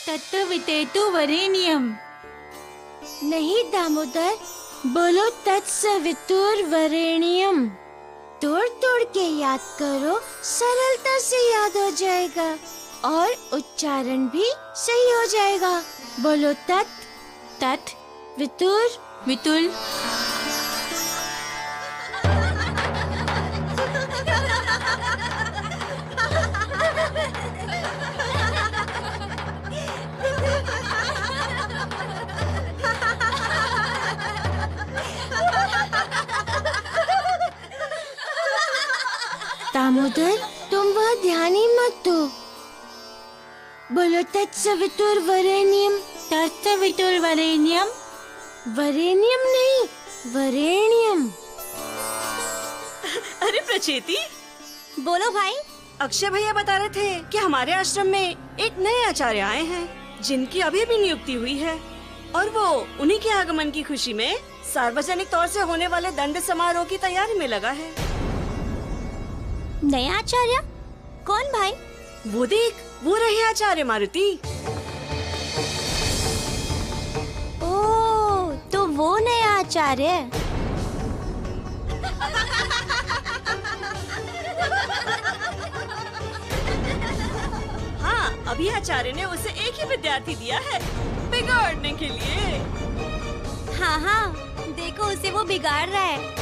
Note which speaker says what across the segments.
Speaker 1: तत्सवितुर्वरेण्यम वरेण्यम।
Speaker 2: नहीं दामोदर, बोलो तत्सवितुर्वरेण्यम। तोड़ तोड़ के याद करो, सरलता से याद हो जाएगा और उच्चारण भी सही हो जाएगा। बोलो तत्
Speaker 1: तत्
Speaker 2: वितुर
Speaker 1: वितुल।
Speaker 2: दामोदर, तुम वह ध्यान ही मत दो। बोलो तत्सवितुर्वरेण्यम।
Speaker 1: तत्सवितुर्वरेण्यम।
Speaker 2: वरेण्यम नहीं, वरेण्यम।
Speaker 3: अरे प्रचेती,
Speaker 2: बोलो भाई।
Speaker 3: अक्षय भैया बता रहे थे कि हमारे आश्रम में एक नए आचार्य आए हैं जिनकी अभी भी नियुक्ति हुई है और वो उन्हीं के आगमन की खुशी में सार्वजनिक तौर से होने वाले दंड समारोह की तैयारी में लगा है।
Speaker 2: नया आचार्य? कौन भाई?
Speaker 3: वो देख, वो रहे आचार्य मारुति।
Speaker 2: ओ, तो वो नया आचार्य।
Speaker 3: हाँ, अभी आचार्य ने उसे एक ही विद्यार्थी दिया है बिगाड़ने के लिए।
Speaker 2: हाँ हाँ, देखो उसे वो बिगाड़ रहा है।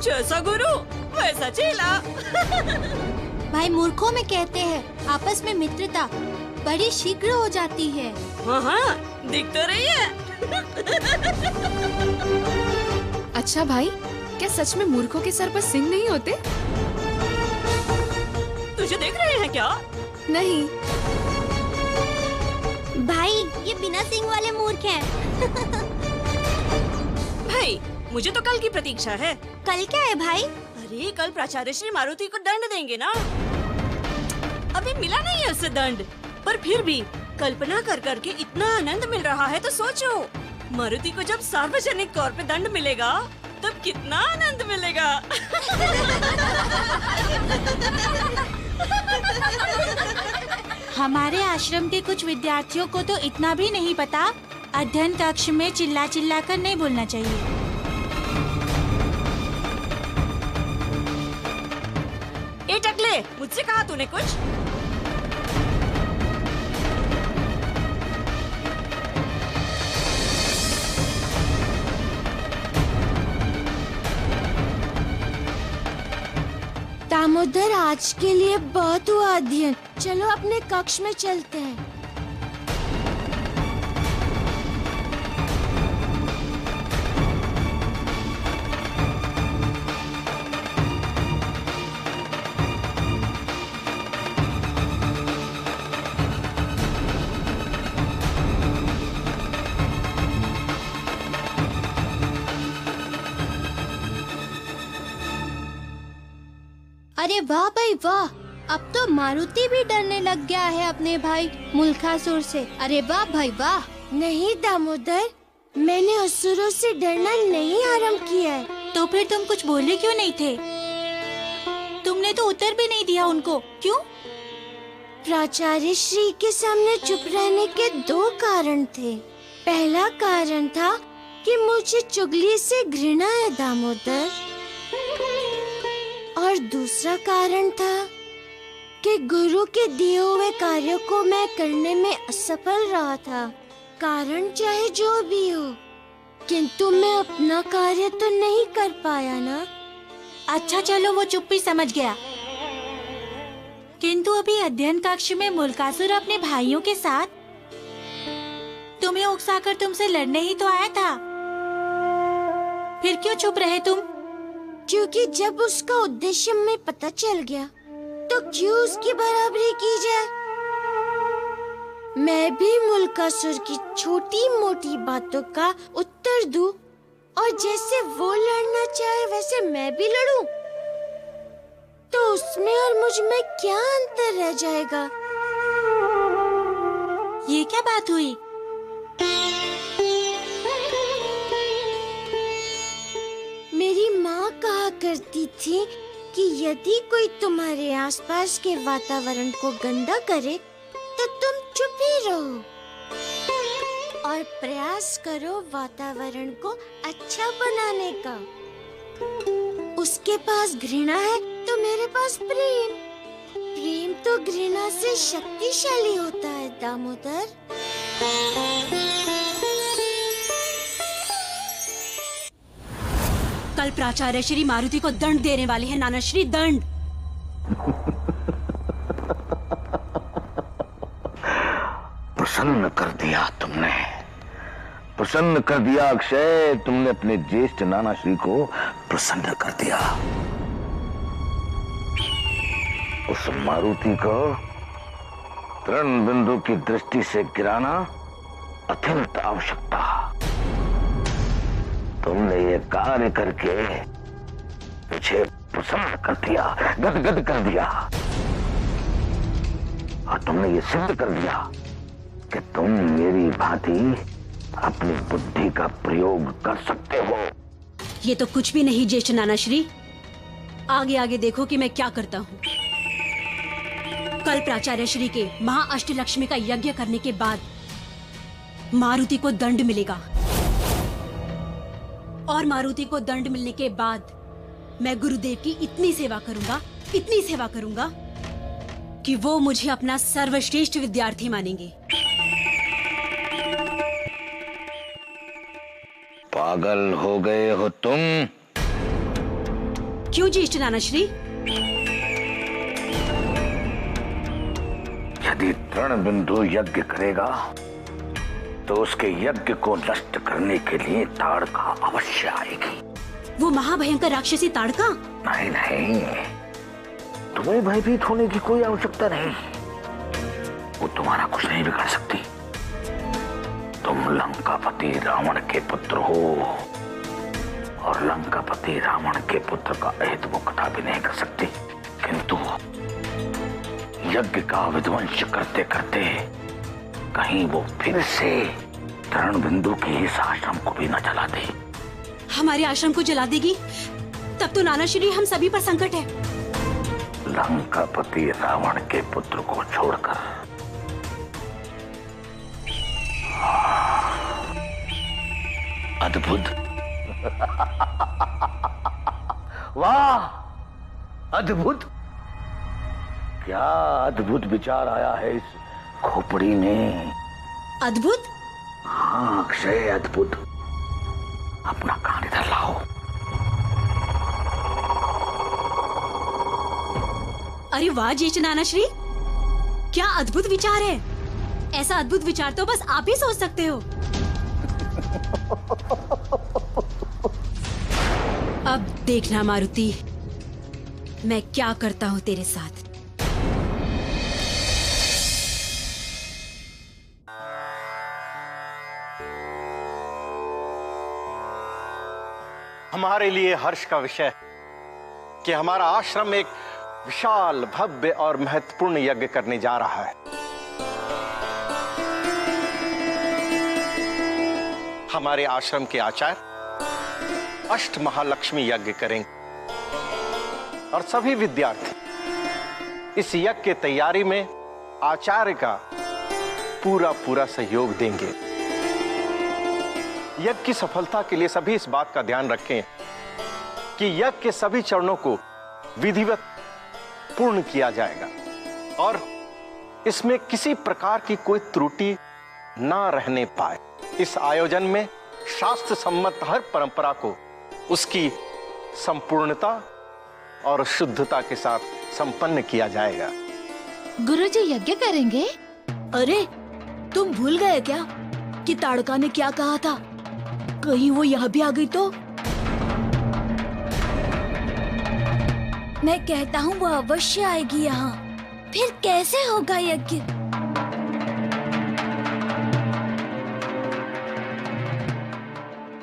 Speaker 3: जैसा गुरु वैसा चेला।
Speaker 2: भाई, मूर्खों में कहते हैं आपस में मित्रता बड़ी शीघ्र हो जाती है।
Speaker 3: हाँ हाँ, दिख तो रही है।
Speaker 4: अच्छा भाई, क्या सच में मूर्खों के सर पर सिंह नहीं होते?
Speaker 3: तुझे देख रहे हैं क्या?
Speaker 4: नहीं।
Speaker 2: भाई, ये बिना सिंह वाले मूर्ख हैं।
Speaker 3: भाई, मुझे तो कल की प्रतीक्षा है।
Speaker 2: कल क्या है भाई?
Speaker 3: अरे, कल प्राचार्य श्री मारुति को दंड देंगे ना। अभी मिला नहीं है उससे दंड, पर फिर भी कल्पना कर करके इतना आनंद मिल रहा है तो सोचो, मारुति को जब सार्वजनिक तौर पे दंड मिलेगा तब कितना आनंद मिलेगा।
Speaker 1: हमारे आश्रम के कुछ विद्यार्थियों को तो इतना भी नहीं पता, अध्ययन कक्ष में चिल्ला चिल्ला कर नहीं बोलना चाहिए।
Speaker 3: ए टकले, मुझसे कहा तूने कुछ?
Speaker 2: दामोदर, आज के लिए बहुत हुआ अध्ययन। चलो अपने कक्ष में चलते हैं। अरे वाह भाई वाह, अब तो मारुति भी डरने लग गया है अपने भाई मुल्कासुर से। अरे वाह भाई वाह। नहीं दामोदर, मैंने असुरों से डरना नहीं आरंभ किया है।
Speaker 1: तो फिर तुम कुछ बोले क्यों नहीं थे? तुमने तो उत्तर भी नहीं दिया उनको, क्यों?
Speaker 2: प्राचार्य श्री के सामने चुप रहने के दो कारण थे। पहला कारण था कि मुझे चुगली से घृणा है दामोदर, और दूसरा कारण था कि गुरु के दिए हुए कार्यों को मैं करने में असफल रहा था। कारण चाहे जो भी हो, किंतु मैं अपना कार्य तो नहीं कर पाया ना।
Speaker 1: अच्छा चलो, वो चुप्पी समझ गया, किंतु अभी अध्ययन कक्ष में मुल्कासुर अपने भाइयों के साथ तुम्हें उकसाकर तुमसे लड़ने ही तो आया था। फिर क्यों चुप रहे तुम?
Speaker 2: क्योंकि जब उसका उद्देश्य हमें पता चल गया तो क्यों उसकी बराबरी की जाए। मैं भी मुल्कासुर की छोटी मोटी बातों का उत्तर दूं, और जैसे वो लड़ना चाहे वैसे मैं भी लड़ूं, तो उसमें और मुझ में क्या अंतर रह जाएगा।
Speaker 1: ये क्या बात हुई?
Speaker 2: मेरी माँ कहा करती थी कि यदि कोई तुम्हारे आसपास के वातावरण को गंदा करे तो तुम चुप ही रहो और प्रयास करो वातावरण को अच्छा बनाने का। उसके पास घृणा है तो मेरे पास प्रेम। प्रेम तो घृणा से शक्तिशाली होता है दामोदर।
Speaker 3: कल प्राचार्य श्री मारुति को दंड देने वाले हैं नाना श्री, दंड।
Speaker 5: प्रसन्न कर दिया तुमने, प्रसन्न कर दिया अक्षय। तुमने अपने ज्येष्ठ नाना श्री को प्रसन्न कर दिया। उस मारुति को तृण बिंदु की दृष्टि से गिराना अत्यंत आवश्यकता। तुमने ये कार्य करके मुझे प्रसन्न कर दिया, गदगद कर दिया। और तुमने ये सिद्ध कर दिया कि तुम मेरी भांति अपनी बुद्धि का प्रयोग कर सकते हो।
Speaker 3: ये तो कुछ भी नहीं ज्येष्ठ नाना श्री। आगे आगे देखो कि मैं क्या करता हूँ। कल प्राचार्य श्री के महाअष्टलक्ष्मी का यज्ञ करने के बाद मारुति को दंड मिलेगा, और मारुति को दंड मिलने के बाद मैं गुरुदेव की इतनी सेवा करूंगा कि वो मुझे अपना सर्वश्रेष्ठ विद्यार्थी मानेंगे।
Speaker 5: पागल हो गए हो तुम?
Speaker 3: क्यों ज्येष्ठ नाना श्री?
Speaker 5: यदि तृण बिंदु यज्ञ करेगा तो उसके यज्ञ को नष्ट करने के लिए ताड़का अवश्य आएगी।
Speaker 3: वो महाभयंकर राक्षसी ताड़का?
Speaker 5: नहीं नहीं, तुम्हें भयभीत होने की कोई आवश्यकता नहीं। वो तुम्हारा कुछ नहीं बिगाड़ सकती। तुम लंकापति रावण के पुत्र हो, और लंकापति रावण के पुत्र का अहित वो कथा भी नहीं कर सकती। किंतु यज्ञ का विध्वंस करते करते कहीं वो फिर से तृण बिंदु के इस आश्रम को भी न जला दे।
Speaker 3: हमारे आश्रम को जला देगी? तब तो नाना श्री हम सभी पर संकट है।
Speaker 5: लंकापति रावण के पुत्र को छोड़कर अद्भुत। वाह, अद्भुत! क्या अद्भुत विचार आया है इस खोपड़ी में।
Speaker 3: अद्भुत?
Speaker 5: हाँ अक्षय, अद्भुत। अपना कान इधर लाओ।
Speaker 3: अरे वाह ज्येष्ठ नाना श्री, क्या अद्भुत विचार है। ऐसा अद्भुत विचार तो बस आप ही सोच सकते हो। अब देखना मारुति, मैं क्या करता हूँ तेरे साथ।
Speaker 6: हमारे लिए हर्ष का विषय कि हमारा आश्रम एक विशाल, भव्य और महत्वपूर्ण यज्ञ करने जा रहा है। हमारे आश्रम के आचार्य अष्ट महालक्ष्मी यज्ञ करेंगे और सभी विद्यार्थी इस यज्ञ की तैयारी में आचार्य का पूरा सहयोग देंगे। यज्ञ की सफलता के लिए सभी इस बात का ध्यान रखें कि यज्ञ के सभी चरणों को विधिवत पूर्ण किया जाएगा और इसमें किसी प्रकार की कोई त्रुटि ना रहने पाए। इस आयोजन में शास्त्र सम्मत हर परंपरा को उसकी संपूर्णता और शुद्धता के साथ संपन्न किया जाएगा।
Speaker 1: गुरुजी यज्ञ करेंगे? अरे तुम भूल गए क्या कि ताड़का ने क्या कहा था? कहीं वो यहाँ भी आ गई तो? मैं कहता हूँ वो अवश्य आएगी यहाँ। फिर कैसे होगा यज्ञ?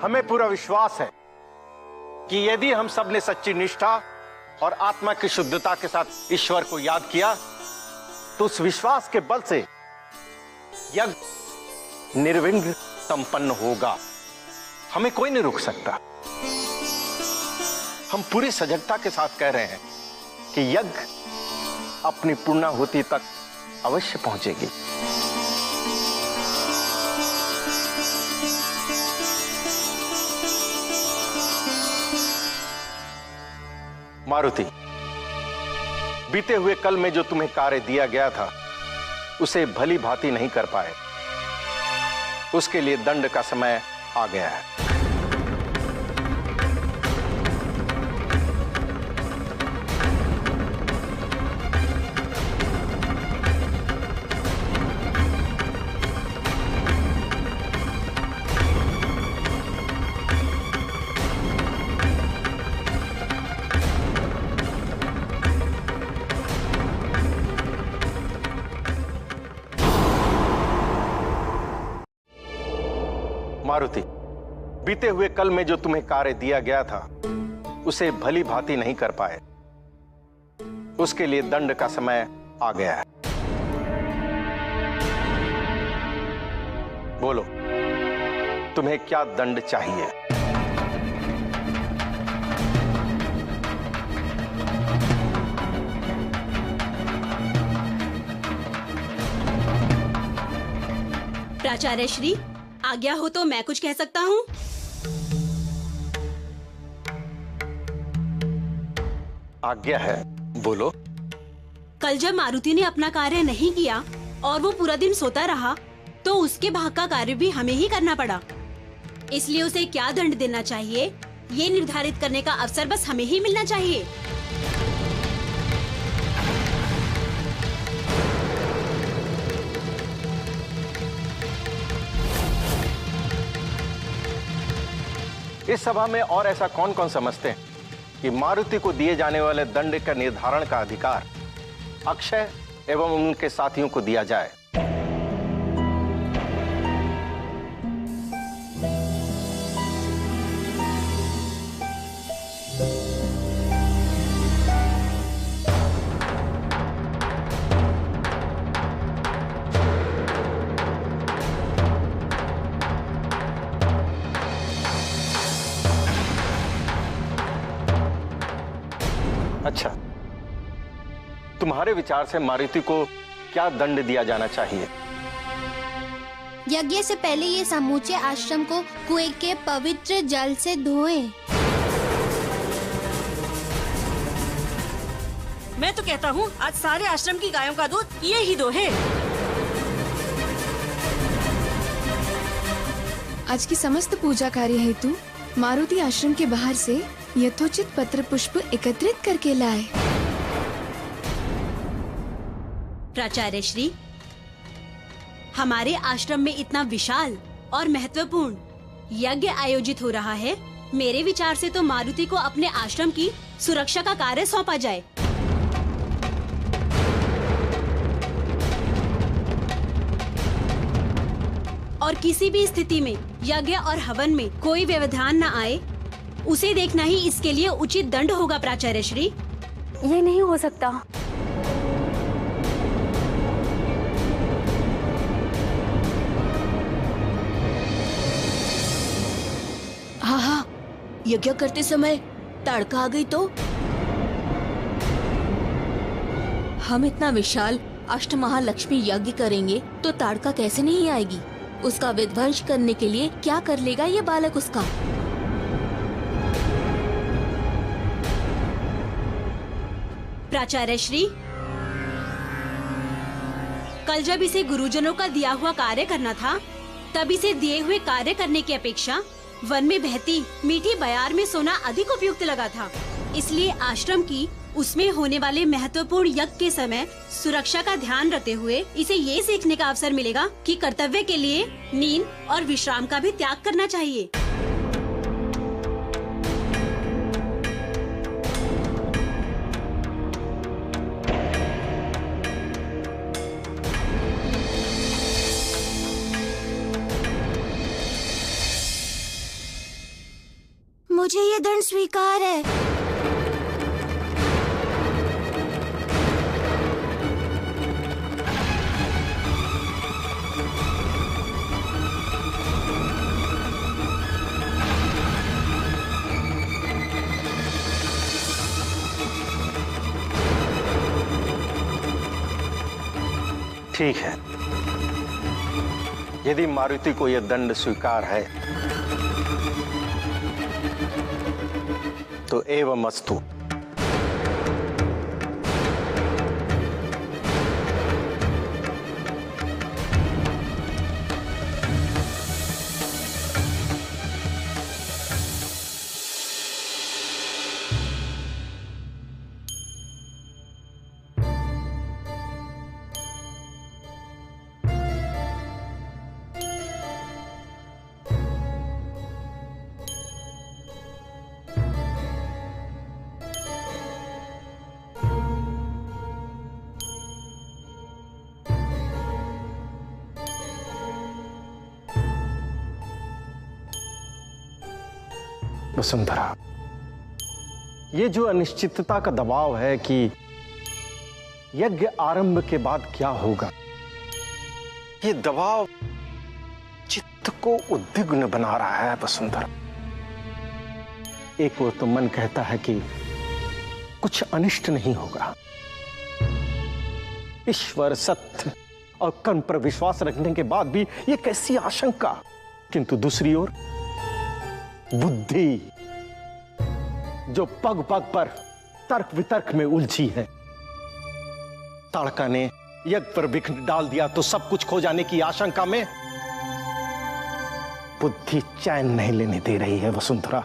Speaker 6: हमें पूरा विश्वास है कि यदि हम सब ने सच्ची निष्ठा और आत्मा की शुद्धता के साथ ईश्वर को याद किया तो उस विश्वास के बल से यज्ञ निर्विघ्न संपन्न होगा। हमें कोई नहीं रोक सकता। हम पूरी सजगता के साथ कह रहे हैं कि यज्ञ अपनी पूर्णाहुति तक अवश्य पहुंचेगी। मारुति, बीते हुए कल में जो तुम्हें कार्य दिया गया था उसे भली भांति नहीं कर पाए, उसके लिए दंड का समय आ गया है। मारुति, बीते हुए कल में जो तुम्हें कार्य दिया गया था उसे भली भांति नहीं कर पाए, उसके लिए दंड का समय आ गया है। बोलो, तुम्हें क्या दंड चाहिए?
Speaker 3: प्राचार्य श्री, आज्ञा हो तो मैं कुछ कह सकता हूँ।
Speaker 6: आज्ञा है, बोलो।
Speaker 3: कल जब मारुति ने अपना कार्य नहीं किया और वो पूरा दिन सोता रहा, तो उसके भाग का कार्य भी हमें ही करना पड़ा। इसलिए उसे क्या दंड देना चाहिए, ये निर्धारित करने का अवसर बस हमें ही मिलना चाहिए।
Speaker 6: इस सभा में और ऐसा कौन कौन समझते हैं कि मारुति को दिए जाने वाले दंड का निर्धारण का अधिकार अक्षय एवं उनके साथियों को दिया जाए? अच्छा, तुम्हारे विचार से मारुति को क्या दंड दिया जाना चाहिए?
Speaker 2: यज्ञ से पहले ये समूचे आश्रम को कुएं के पवित्र जल से धोएं।
Speaker 3: मैं तो कहता हूँ आज सारे आश्रम की गायों का दूध ये ही दोहे।
Speaker 4: आज की समस्त पूजा कार्य हेतु मारुति आश्रम के बाहर से यथोचित पत्र पुष्प एकत्रित करके लाए।
Speaker 3: प्राचार्य श्री, हमारे आश्रम में इतना विशाल और महत्वपूर्ण यज्ञ आयोजित हो रहा है, मेरे विचार से तो मारुति को अपने आश्रम की सुरक्षा का कार्य सौंपा जाए। और किसी भी स्थिति में यज्ञ और हवन में कोई व्यवधान न आए, उसे देखना ही इसके लिए उचित दंड होगा। प्राचार्य श्री,
Speaker 7: ये नहीं हो सकता।
Speaker 2: हाँ, यज्ञ करते समय तड़का आ गई तो?
Speaker 8: हम इतना विशाल अष्टमहालक्ष्मी यज्ञ करेंगे तो ताड़का कैसे नहीं आएगी? उसका विध्वंस करने के लिए क्या कर लेगा ये बालक उसका?
Speaker 3: प्राचार्य श्री, कल जब इसे गुरुजनों का दिया हुआ कार्य करना था, तब इसे दिए हुए कार्य करने की अपेक्षा वन में बहती मीठी बयार में सोना अधिक उपयुक्त लगा था। इसलिए आश्रम की उसमें होने वाले महत्वपूर्ण यज्ञ के समय सुरक्षा का ध्यान रखते हुए इसे ये सीखने का अवसर मिलेगा कि कर्तव्य के लिए नींद और विश्राम का भी त्याग करना चाहिए।
Speaker 2: मुझे ये दंड स्वीकार है।
Speaker 6: ठीक है, यदि मारुति को यह दंड स्वीकार है तो एवं अस्तु। वसुंधरा, ये जो अनिश्चितता का दबाव है कि यज्ञ आरंभ के बाद क्या होगा, ये दबाव चित्त को उद्विग्न बना रहा है वसुंधरा। एक ओर तो मन कहता है कि कुछ अनिष्ट नहीं होगा, ईश्वर, सत्य और कर्म पर विश्वास रखने के बाद भी ये कैसी आशंका, किंतु दूसरी ओर बुद्धि जो पग पग पर तर्क वितर्क में उलझी है। ताड़का ने यज्ञ पर विघ्न डाल दिया तो सब कुछ खो जाने की आशंका में बुद्धि चैन नहीं लेने दे रही है वसुंधरा।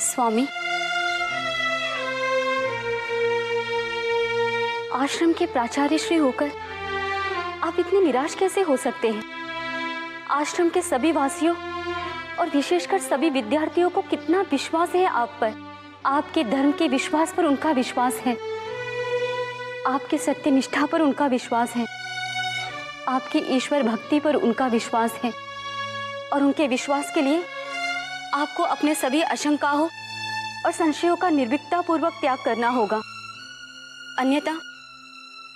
Speaker 7: स्वामी, आश्रम के प्राचार्य श्री होकर आप इतने निराश कैसे हो सकते हैं? आश्रम के सभी वासियों और विशेषकर सभी विद्यार्थियों को कितना विश्वास है आप पर। आपके धर्म के विश्वास पर उनका विश्वास है, आपके सत्य निष्ठा पर उनका विश्वास है, आपकी ईश्वर भक्ति पर उनका विश्वास है, और उनके विश्वास के लिए आपको अपने सभी आशंकाओं और संशयों का निर्भीकता पूर्वक त्याग करना होगा, अन्यथा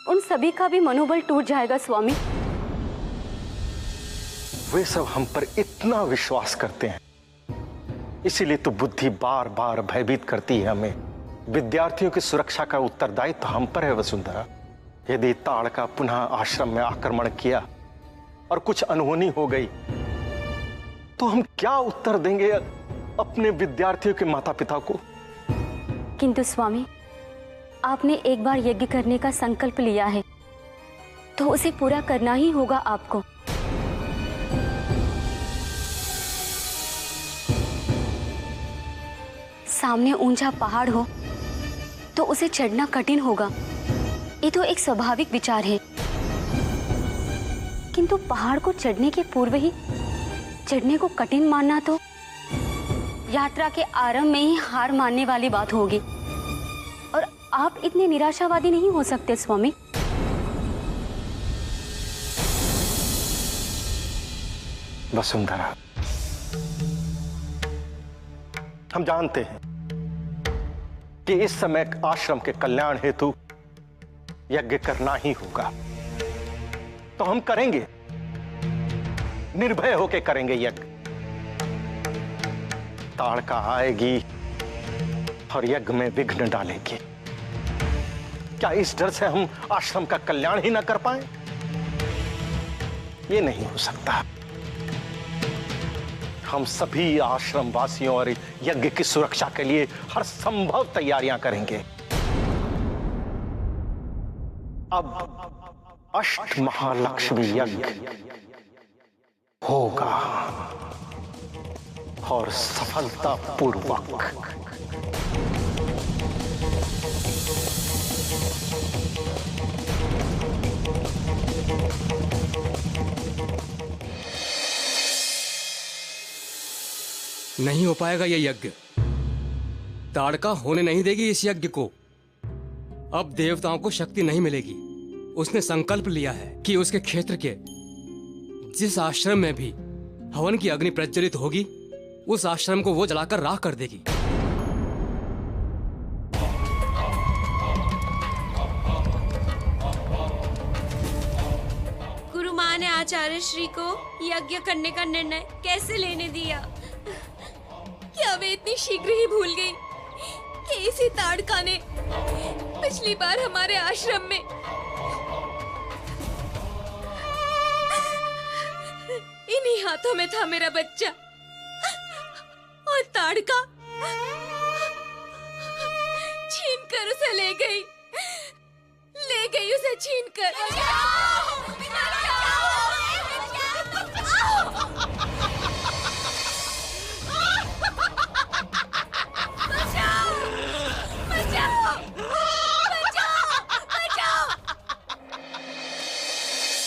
Speaker 7: उन सभी का भी मनोबल टूट जाएगा स्वामी।
Speaker 6: वे सब हम पर इतना विश्वास करते हैं, इसीलिए तो बुद्धि बार बार भयभीत करती है हमें। विद्यार्थियों की सुरक्षा का उत्तरदायित्व तो हम पर है वसुंधरा। यदि ताड़का पुनः आश्रम में आक्रमण किया और कुछ अनहोनी हो गई तो हम क्या उत्तर देंगे अपने विद्यार्थियों के माता पिता को?
Speaker 7: किंतु स्वामी, आपने एक बार यज्ञ करने का संकल्प लिया है तो उसे पूरा करना ही होगा आपको। सामने ऊंचा पहाड़ हो तो उसे चढ़ना कठिन होगा, ये तो एक स्वाभाविक विचार है, किंतु पहाड़ को चढ़ने के पूर्व ही चढ़ने को कठिन मानना तो यात्रा के आरंभ में ही हार मानने वाली बात होगी, और आप इतने निराशावादी नहीं हो सकते स्वामी।
Speaker 6: वसुंधरा, हम जानते हैं कि इस समय आश्रम के कल्याण हेतु यज्ञ करना ही होगा, तो हम करेंगे, निर्भय होकर करेंगे यज्ञ। ताड़का आएगी और यज्ञ में विघ्न डालेगी। क्या इस डर से हम आश्रम का कल्याण ही ना कर पाए? ये नहीं हो सकता। हम सभी आश्रम वासियों और यज्ञ की सुरक्षा के लिए हर संभव तैयारियां करेंगे। अब अष्ट महालक्ष्मी यज्ञ होगा और सफलतापूर्वक।
Speaker 9: नहीं हो पाएगा ये यज्ञ। ताड़का होने नहीं देगी इस यज्ञ को। अब देवताओं को शक्ति नहीं मिलेगी। उसने संकल्प लिया है कि उसके क्षेत्र के जिस आश्रम में भी हवन की अग्नि प्रज्वलित होगी, उस आश्रम को वो जलाकर राख कर देगी।
Speaker 2: गुरु माँ ने आचार्य श्री को यज्ञ करने का निर्णय कैसे लेने दिया? क्या वे इतनी शीघ्र ही भूल गई कि इसी ताड़का ने पिछली बार हमारे आश्रम में इन्हीं हाथों में था मेरा बच्चा, और ताड़का छीन कर उसे ले गई उसे छीन कर।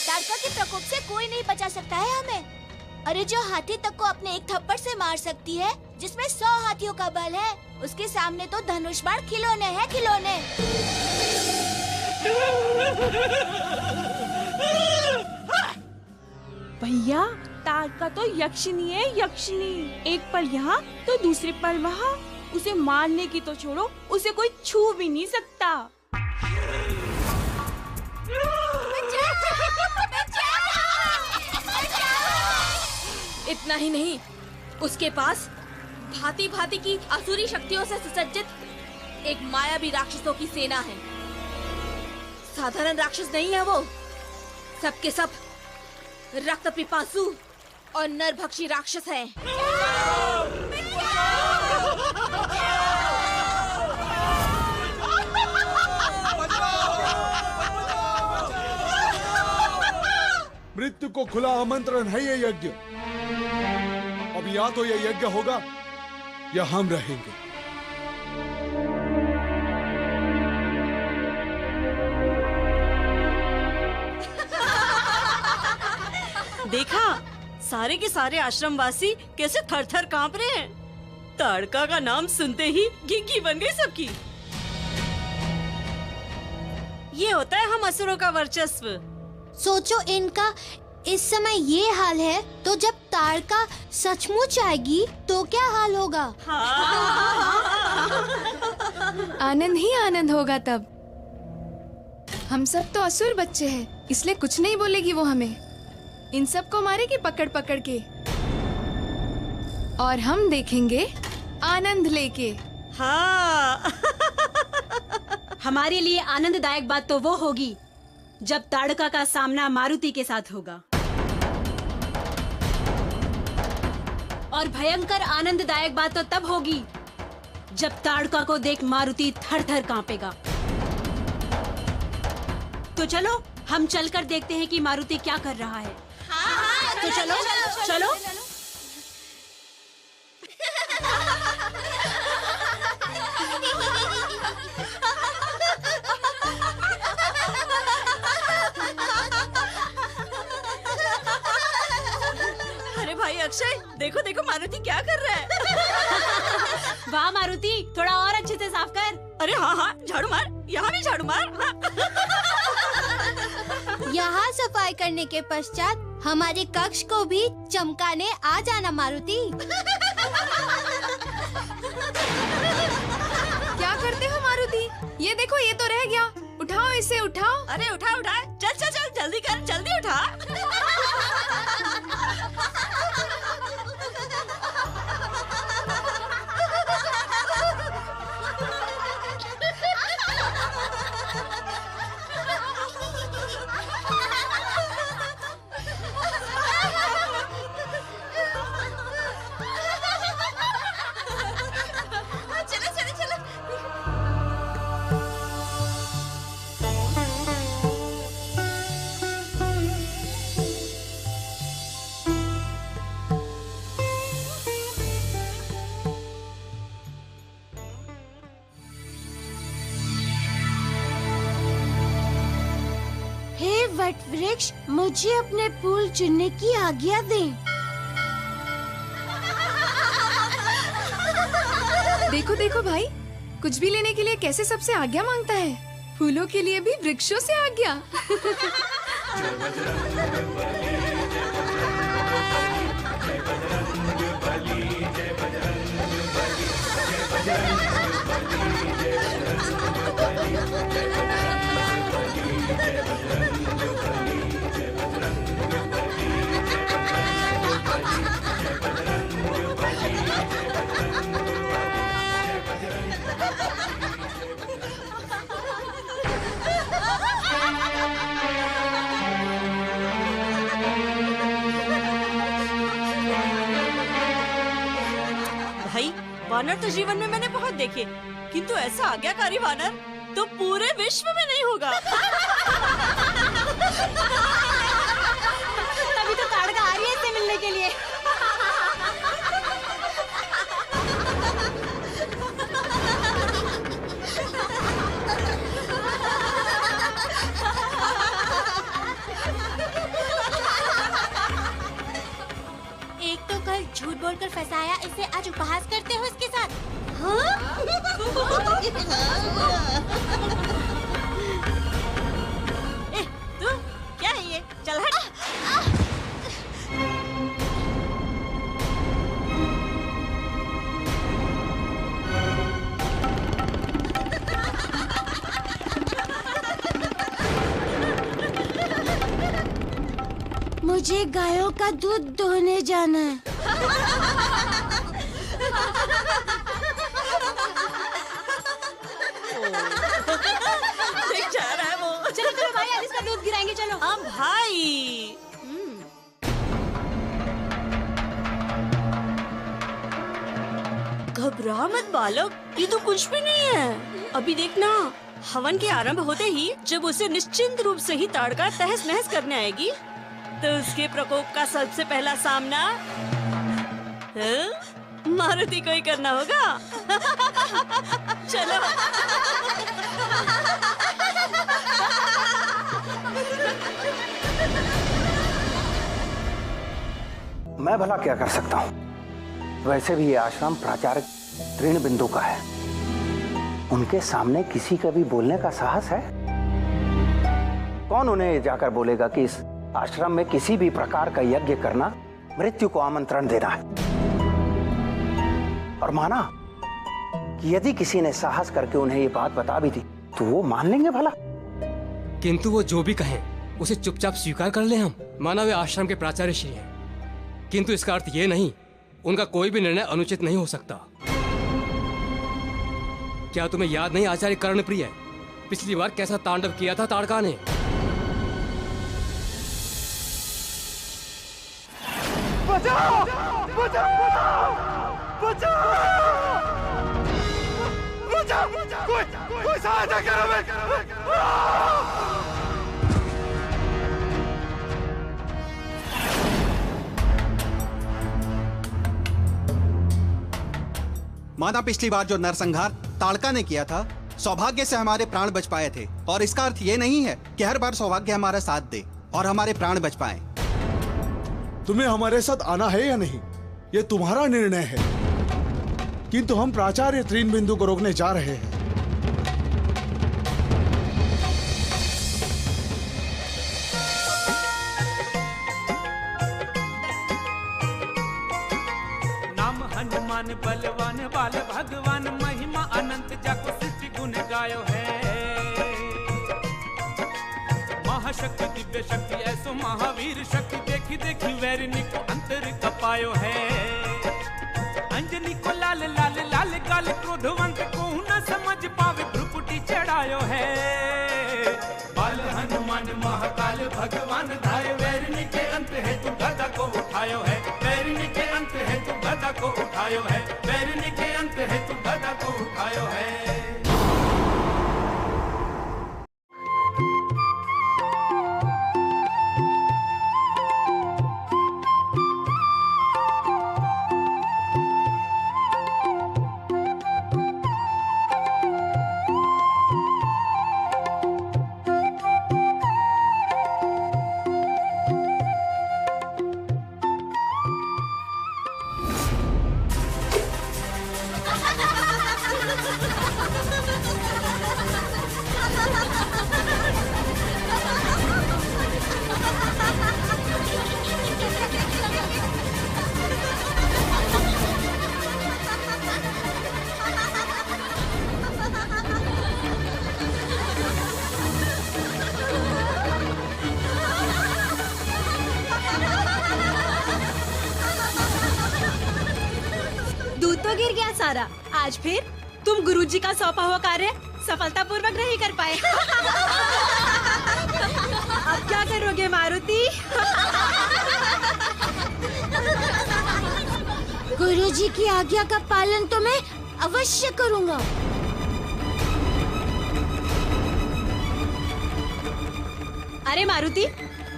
Speaker 10: ताड़का के प्रकोप से कोई नहीं बचा सकता है हमें। अरे जो हाथी तक को अपने एक थप्पड़ से मार सकती है, जिसमें 100 हाथियों का बल है, उसके सामने तो धनुष बाण खिलौने हैं, खिलौने।
Speaker 11: भैया ताड़का तो यक्षिणी है, यक्षिणी। एक पल यहाँ तो दूसरे पल वहाँ। उसे मारने की तो छोड़ो, उसे कोई छू भी नहीं सकता।
Speaker 8: इतना ही नहीं, उसके पास भांति भांति की असुरी शक्तियों से सुसज्जित एक मायावी राक्षसों की सेना है। साधारण राक्षस नहीं है वो, सबके सब रक्त पिपासु और नरभक्षी राक्षस हैं।
Speaker 12: मृत्यु को खुला आमंत्रण है ये यज्ञ। अब या तो ये यज्ञ होगा या हम रहेंगे।
Speaker 3: देखा, सारे के सारे आश्रमवासी कैसे थर थर कांप रहे हैं। ताड़का का नाम सुनते ही घिघी बन गई सबकी। ये होता है हम असुरों का वर्चस्व।
Speaker 2: सोचो, इनका इस समय ये हाल है तो जब ताड़का सचमुच आएगी तो क्या हाल होगा।
Speaker 4: आनंद ही आनंद होगा तब। हम सब तो असुर बच्चे हैं, इसलिए कुछ नहीं बोलेगी वो हमें। इन सब को मारेगी पकड़ पकड़ के और हम देखेंगे आनंद लेके।
Speaker 13: हाँ। हमारे लिए आनंददायक बात तो वो होगी जब ताड़का का सामना मारुति के साथ होगा, और भयंकर आनंददायक बात तो तब होगी जब ताड़का को देख मारुति थर थर कांपेगा। तो चलो हम चलकर देखते हैं कि मारुति क्या कर रहा है। तो चलो चलो।
Speaker 3: अरे भाई अक्षय, देखो देखो मारुति क्या कर रहा है।
Speaker 13: वाह मारुति, थोड़ा और अच्छे से साफ कर।
Speaker 3: अरे हाँ हाँ, झाड़ू मार, यहाँ भी झाड़ू मार।
Speaker 2: यहाँ सफाई करने के पश्चात हमारे कक्ष को भी चमकाने आ जाना मारुति।
Speaker 4: क्या करते हो मारुति? ये देखो, ये तो रह गया। उठाओ इसे, उठाओ।
Speaker 3: अरे उठा उठा, चल चल चल, जल्दी कर, जल्दी उठा।
Speaker 2: वट वृक्ष, मुझे अपने फूल चुनने की आज्ञा दें।
Speaker 4: देखो देखो भाई, कुछ भी लेने के लिए कैसे सबसे आज्ञा मांगता है। फूलों के लिए भी वृक्षों से आज्ञा।
Speaker 3: भाई, वानर तो जीवन में मैंने बहुत देखे, किंतु ऐसा आज्ञाकारी वानर तो पूरे विश्व में नहीं होगा।
Speaker 13: तभी तो ताड़का आ रही है इससे मिलने के लिए।
Speaker 10: एक तो कल झूठ बोलकर फंसाया, इसे आज उपहास करते हो इसके साथ। हाँ?
Speaker 3: तू क्या है ये? चल हट।
Speaker 2: मुझे गायों का दूध दोहने जाना है।
Speaker 3: देख जा रहा है वो।
Speaker 13: चलो चलो भाई, आज इसका दूध गिराएंगे, चलो।
Speaker 3: हाँ भाई। घबरा मत बालक, ये तो कुछ भी नहीं है। अभी देखना, हवन के आरंभ होते ही जब उसे निश्चिंत रूप से ही ताड़का तहस नहस करने आएगी, तो उसके प्रकोप का सबसे पहला सामना मारुति को ही करना होगा। चलो।
Speaker 5: मैं भला क्या कर सकता हूँ? वैसे भी ये आश्रम प्राचार्य तृणबिंदु का है। उनके सामने किसी का भी बोलने का साहस है? कौन उन्हें जाकर बोलेगा कि इस आश्रम में किसी भी प्रकार का यज्ञ करना मृत्यु को आमंत्रण देना है? और माना कि यदि किसी ने साहस करके उन्हें ये बात बता भी दी तो वो मान लेंगे भला?
Speaker 9: किंतु वो जो भी कहें उसे चुपचाप स्वीकार कर ले हम। माना वे आश्रम के प्राचार्य श्री हैं, किंतु इसका अर्थ ये नहीं उनका कोई भी निर्णय अनुचित नहीं हो सकता। क्या तुम्हें याद नहीं आचार्य कर्णप्रिय पिछली बार कैसा तांडव किया था ताड़का ने?
Speaker 14: बचाओ! बचाओ! बचाओ! बचाओ! कोई सहायता करो!
Speaker 15: माना पिछली बार जो नरसंहार ताड़का ने किया था, सौभाग्य से हमारे प्राण बच पाए थे, और इसका अर्थ ये नहीं है कि हर बार सौभाग्य हमारा साथ दे और हमारे प्राण बच पाए।
Speaker 12: तुम्हें हमारे साथ आना है या नहीं, ये तुम्हारा निर्णय है, किंतु हम प्राचार्य तृणबिंदु को रोकने जा रहे हैं।
Speaker 16: नाम हनुमान बलवान बाल भगवान, महिमा अनंत जाको सृष्टि गुण गायो है। महाशक्ति दिव्य शक्ति ऐसो महावीर शक्ति, देखी देखी वैरिणी को अंतर कपायो है। अंजनी को लाल लाल लाल गाल, क्रोधवंत को न समझ पावे भ्रुकुटी चढ़ायो है। बाल हनुमान महाकाल भगवान धाय, वैरिणी के अंत है तू गदा को उठायो है। वैरिणी के अंत है तू गदा को उठायो है। वैरिणी के अंत है तू गदा को उठायो है।
Speaker 13: गिर गया सारा। आज फिर तुम गुरुजी का सौंपा हुआ कार्य सफलतापूर्वक नहीं कर पाए। अब क्या करोगे मारुति?
Speaker 2: गुरुजी की आज्ञा का पालन तो मैं अवश्य करूंगा।
Speaker 13: अरे मारुति,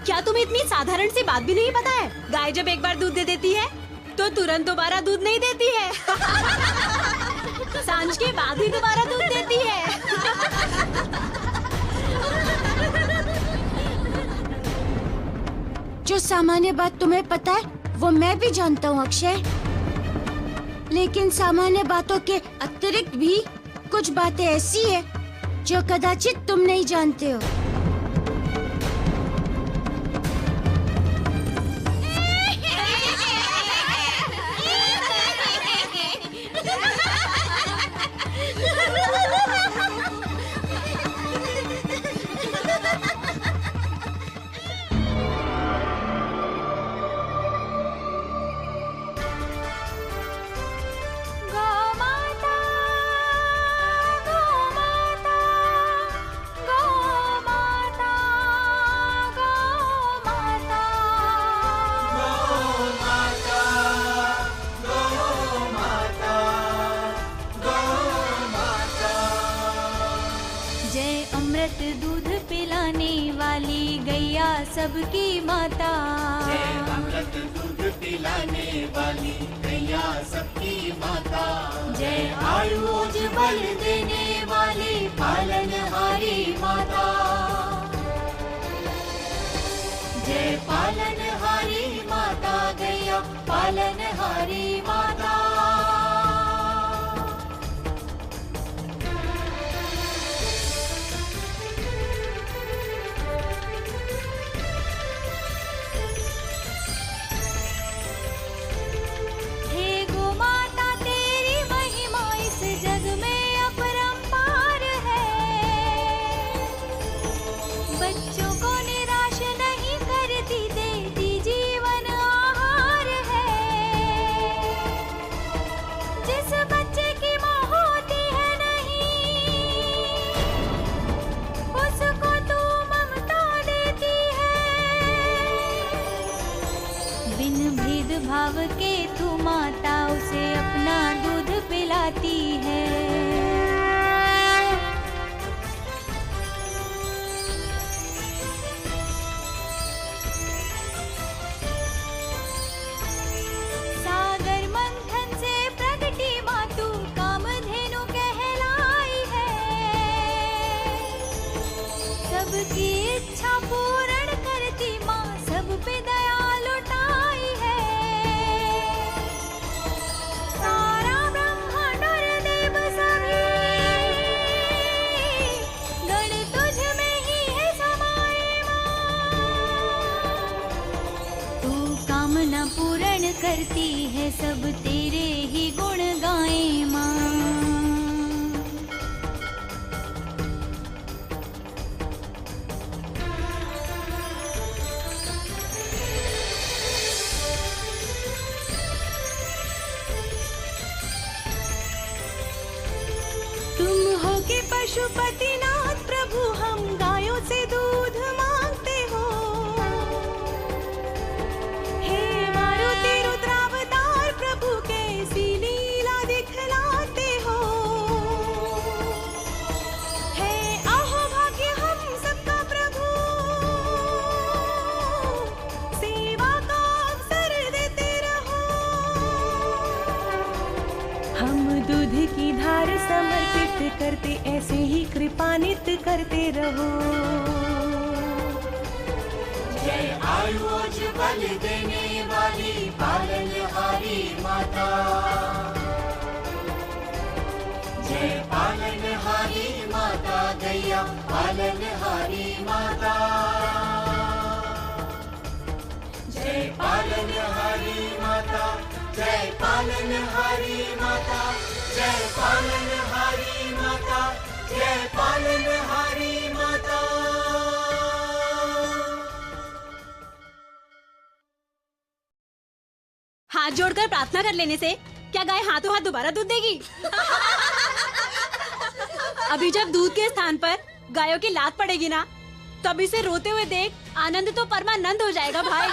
Speaker 13: क्या तुम्हें इतनी साधारण सी बात भी नहीं पता है? गाय जब एक बार दूध दे देती है तो तुरंत दोबारा दूध नहीं देती है। सांझ के बाद ही दोबारा दूध देती है।
Speaker 2: जो सामान्य बात तुम्हें पता है वो मैं भी जानता हूँ अक्षय, लेकिन सामान्य बातों के अतिरिक्त भी कुछ बातें ऐसी है जो कदाचित तुम नहीं जानते हो।
Speaker 1: अमृत दूध पिलाने वाली गैया सबकी माता।
Speaker 14: जय अमृत दूध पिलाने वाली गैया सबकी माता।
Speaker 1: जय आयुष बल देने वाली पालनहारी माता। जय पालनहारी माता गैया पालनहारी माता। बच्चों को निराश नहीं करती, देती जीवन आहार है। जिस बच्चे की माँ होती है नहीं, उसको तू ममता देती है। बिन भेदभाव के तू माता उसे अपना दूध पिलाती है। सबकी इच्छा पूर्ण करती माँ, सब पे दया लुटाई है। सारा ब्रह्मांड और देव सभी गण तुझ में ही है समाये माँ। तू कामना पूर्ण करती है, सब तेरे ही गुण गाए माँ। पशुपतिनाथ प्रभु हम गायों से दूध मांगते हो। हे मारुति रुद्रावतार प्रभु कैसी लीला दिखलाते हो। हे आहो भाग्य हम सबका प्रभु, सेवा का अवसर देते रहो। हम दूध की धार समर्पित करते, ऐसे ही कृपानित करते रहो।
Speaker 14: जय आयुष बल देने वाली पालनहारी माता। जय पालनहारी माता गैया पालनहारी माता। जय पालनहारी माता। जय पालनहारी माता। जय पालनहारी माता। जय पालनहारी माता।
Speaker 13: हाथ जोड़कर प्रार्थना कर लेने से क्या गाय हाथों हाथ दोबारा दूध देगी? अभी जब दूध के स्थान पर गायों की लात पड़ेगी ना, तब इसे रोते हुए देख आनंद तो परमानंद हो जाएगा भाई।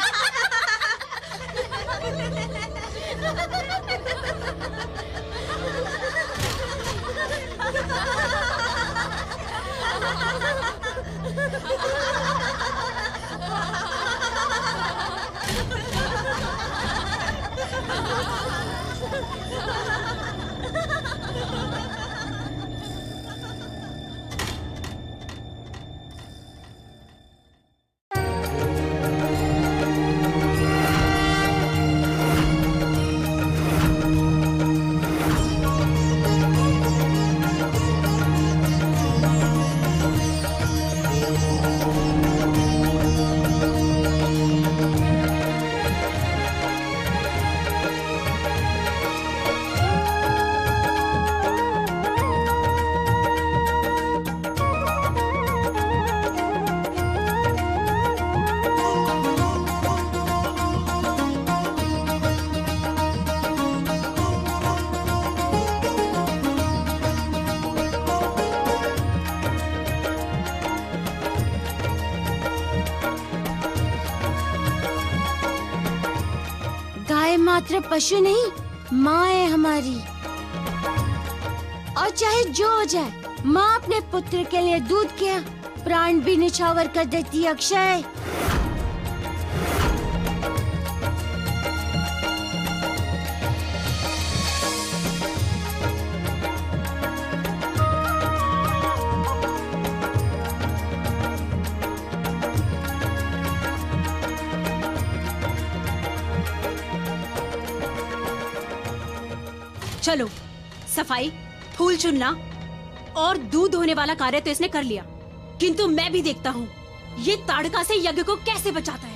Speaker 2: गाय मात्र पशु नहीं, माँ है हमारी। और चाहे जो हो जाए, माँ अपने पुत्र के लिए दूध क्या प्राण भी निछावर कर देती अक्षय।
Speaker 13: चलो, सफाई, फूल चुनना और दूध होने वाला कार्य तो इसने कर लिया, किंतु मैं भी देखता हूँ ये ताड़का से यज्ञ को कैसे बचाता है।